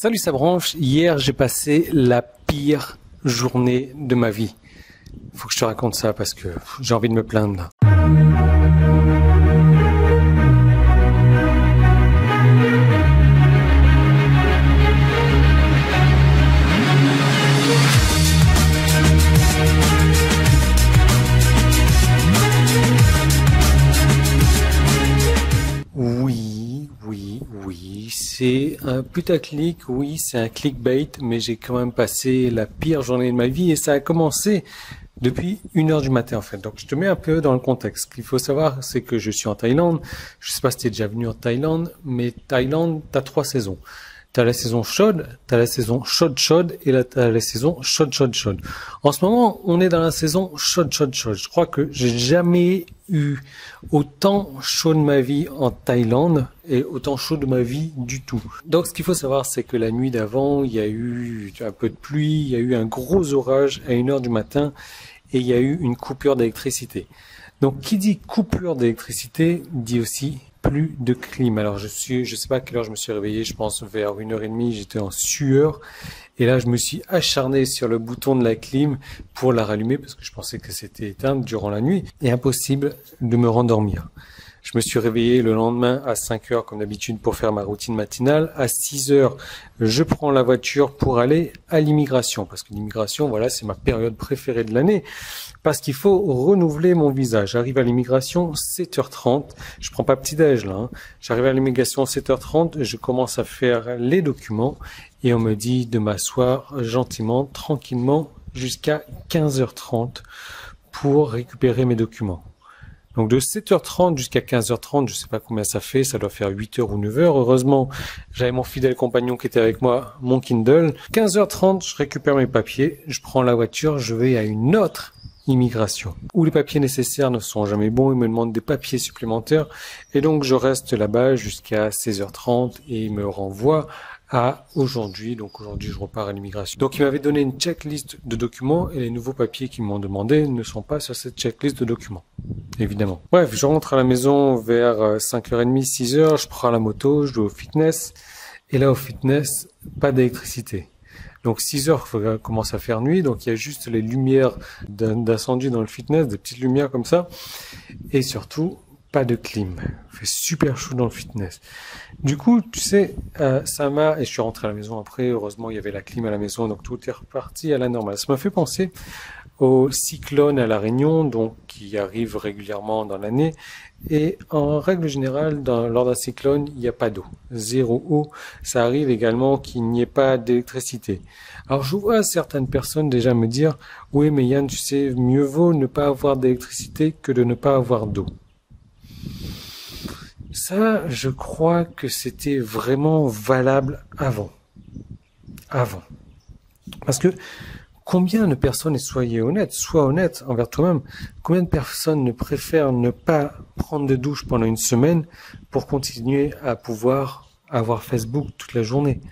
Salut ça branche, hier j'ai passé la pire journée de ma vie. Faut que je te raconte ça parce que j'ai envie de me plaindre là. Oui, c'est un putaclic, oui, c'est un clickbait, mais j'ai quand même passé la pire journée de ma vie et ça a commencé depuis 1h du matin en fait. Donc je te mets un peu dans le contexte. Ce qu'il faut savoir, c'est que je suis en Thaïlande. Je sais pas si tu es déjà venu en Thaïlande, mais Thaïlande, tu as 3 saisons. Tu as la saison chaude, tu as la saison chaude et là tu as la saison chaude. En ce moment, on est dans la saison chaude. Je crois que j'ai jamais eu autant chaud de ma vie en Thaïlande et autant chaud de ma vie du tout. Donc ce qu'il faut savoir, c'est que la nuit d'avant, il y a eu un peu de pluie, il y a eu un gros orage à 1h du matin et il y a eu une coupure d'électricité. Donc qui dit coupure d'électricité dit aussi plus de clim. Alors je sais pas à quelle heure je me suis réveillé, je pense vers 1h30, j'étais en sueur. Et là, je me suis acharné sur le bouton de la clim pour la rallumer parce que je pensais que c'était éteinte durant la nuit. Et impossible de me rendormir. Je me suis réveillé le lendemain à 5h comme d'habitude pour faire ma routine matinale. À 6h, je prends la voiture pour aller à l'immigration. Parce que l'immigration, voilà, c'est ma période préférée de l'année. Parce qu'il faut renouveler mon visa. J'arrive à l'immigration 7h30. Je prends pas petit-déj là. J'arrive à l'immigration 7h30. Je commence à faire les documents. Et on me dit de m'asseoir gentiment, tranquillement, jusqu'à 15h30 pour récupérer mes documents. Donc de 7h30 jusqu'à 15h30, je sais pas combien ça fait, ça doit faire 8h ou 9h. Heureusement, j'avais mon fidèle compagnon qui était avec moi, mon Kindle. 15h30, je récupère mes papiers, je prends la voiture, je vais à une autre immigration, où les papiers nécessaires ne sont jamais bons, ils me demandent des papiers supplémentaires, et donc je reste là-bas jusqu'à 16h30 et ils me renvoient à aujourd'hui. Donc aujourd'hui, je repars à l'immigration. Donc il m'avait donné une checklist de documents et les nouveaux papiers qu'ils m'ont demandé ne sont pas sur cette checklist de documents, évidemment. Bref, je rentre à la maison vers 5h30, 6h, je prends la moto, je vais au fitness, et là au fitness, pas d'électricité. Donc 6h, il commence à faire nuit, donc il y a juste les lumières d'incendie dans le fitness, des petites lumières comme ça, et surtout, pas de clim. Il fait super chaud dans le fitness. Du coup, tu sais, et je suis rentré à la maison après, heureusement il y avait la clim à la maison, donc tout est reparti à la normale. Ça m'a fait penser au cyclone à La Réunion, donc qui arrive régulièrement dans l'année. Et en règle générale, lors d'un cyclone, il n'y a pas d'eau. Zéro eau. Ça arrive également qu'il n'y ait pas d'électricité. Alors je vois certaines personnes déjà me dire, oui mais Yann, tu sais, mieux vaut ne pas avoir d'électricité que de ne pas avoir d'eau. Ça, je crois que c'était vraiment valable avant. Parce que combien de personnes, et sois honnête envers toi-même, combien de personnes ne préfèrent ne pas prendre de douche pendant une semaine pour continuer à pouvoir avoir Facebook toute la journée,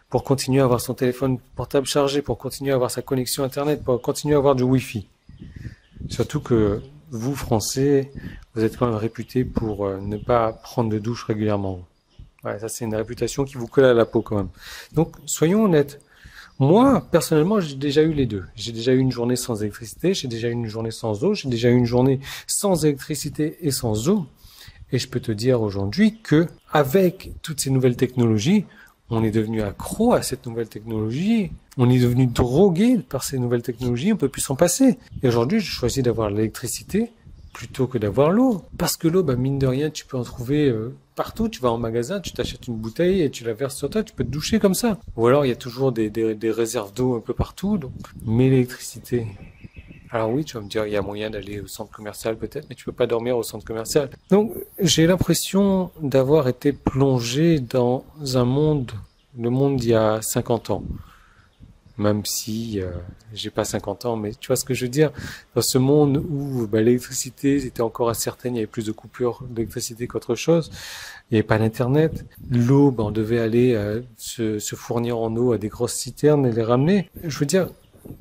pour continuer à avoir son téléphone portable chargé, pour continuer à avoir sa connexion Internet, pour continuer à avoir du Wi-Fi. Surtout que vous, Français, vous êtes quand même réputés pour ne pas prendre de douche régulièrement. Ouais, ça c'est une réputation qui vous colle à la peau quand même. Donc, soyons honnêtes. Moi, personnellement, j'ai déjà eu les deux. J'ai déjà eu une journée sans électricité, j'ai déjà eu une journée sans eau, j'ai déjà eu une journée sans électricité et sans eau. Et je peux te dire aujourd'hui que, avec toutes ces nouvelles technologies, on est devenu accro à cette nouvelle technologie. On est devenu drogué par ces nouvelles technologies, on peut plus s'en passer. Et aujourd'hui, je choisis d'avoir l'électricité plutôt que d'avoir l'eau. Parce que l'eau, mine de rien, tu peux en trouver partout. Tu vas en magasin, tu t'achètes une bouteille et tu la verses sur toi, tu peux te doucher comme ça. Ou alors, il y a toujours des réserves d'eau un peu partout. Donc, mais l'électricité... Alors oui, tu vas me dire, il y a moyen d'aller au centre commercial peut-être, mais tu peux pas dormir au centre commercial. Donc, j'ai l'impression d'avoir été plongé dans un monde, le monde d'il y a 50 ans. Même si j'ai pas 50 ans, mais tu vois ce que je veux dire. Dans ce monde où l'électricité était encore incertaine, il y avait plus de coupures d'électricité qu'autre chose. Il n'y avait pas d'internet. L'eau, on devait aller se fournir en eau à des grosses citernes et les ramener. Je veux dire,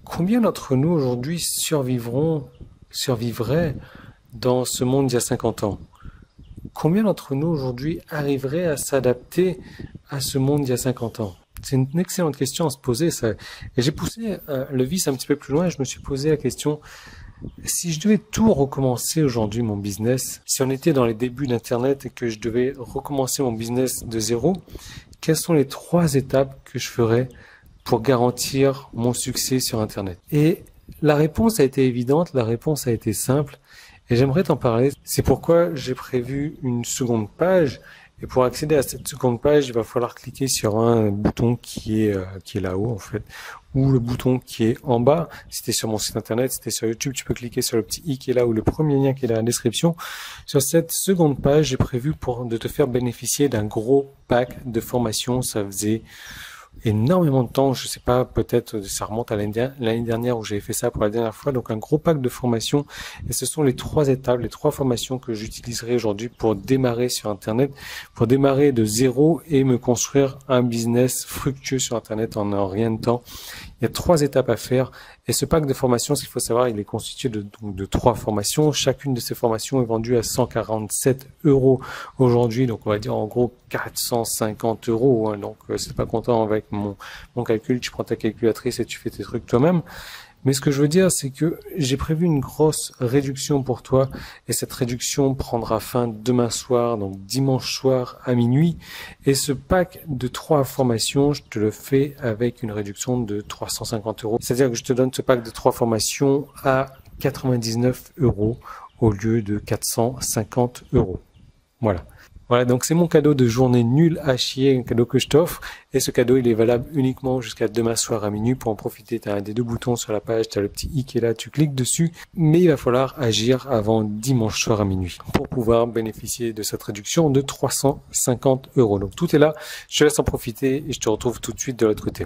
combien d'entre nous aujourd'hui survivraient dans ce monde d'il y a 50 ans? Combien d'entre nous aujourd'hui arriveraient à s'adapter à ce monde d'il y a 50 ans? C'est une excellente question à se poser, ça. Et j'ai poussé le vice un petit peu plus loin et je me suis posé la question, si je devais tout recommencer aujourd'hui, mon business, si on était dans les débuts d'Internet et que je devais recommencer mon business de zéro, quelles sont les 3 étapes que je ferais pour garantir mon succès sur Internet? Et la réponse a été évidente, la réponse a été simple et j'aimerais t'en parler. C'est pourquoi j'ai prévu une seconde page. Et pour accéder à cette seconde page, il va falloir cliquer sur un bouton qui est là-haut en fait, ou le bouton qui est en bas. Si tu es sur mon site internet, si tu es sur YouTube, tu peux cliquer sur le petit i qui est là ou le premier lien qui est dans la description. Sur cette seconde page, j'ai prévu de te faire bénéficier d'un gros pack de formation. Ça faisait énormément de temps, je sais pas, peut-être ça remonte à l'année dernière où j'avais fait ça pour la dernière fois, donc un gros pack de formation et ce sont les 3 étapes, les 3 formations que j'utiliserai aujourd'hui pour démarrer sur Internet, pour démarrer de zéro et me construire un business fructueux sur Internet en rien de temps. Il y a 3 étapes à faire et ce pack de formation, ce qu'il faut savoir, il est constitué de 3 formations. Chacune de ces formations est vendue à 147 € aujourd'hui, donc on va dire en gros 450 €. Hein, donc c'est pas content avec mon calcul, tu prends ta calculatrice et tu fais tes trucs toi-même. Mais ce que je veux dire, c'est que j'ai prévu une grosse réduction pour toi et cette réduction prendra fin demain soir, donc dimanche soir à minuit. Et ce pack de 3 formations, je te le fais avec une réduction de 350 €. C'est-à-dire que je te donne ce pack de 3 formations à 99 € au lieu de 450 €. Voilà. Voilà, donc c'est mon cadeau de journée nulle à chier, un cadeau que je t'offre. Et ce cadeau, il est valable uniquement jusqu'à demain soir à minuit. Pour en profiter, tu as un des 2 boutons sur la page, tu as le petit i qui est là, tu cliques dessus. Mais il va falloir agir avant dimanche soir à minuit pour pouvoir bénéficier de cette réduction de 350 €. Donc tout est là, je te laisse en profiter et je te retrouve tout de suite de l'autre côté.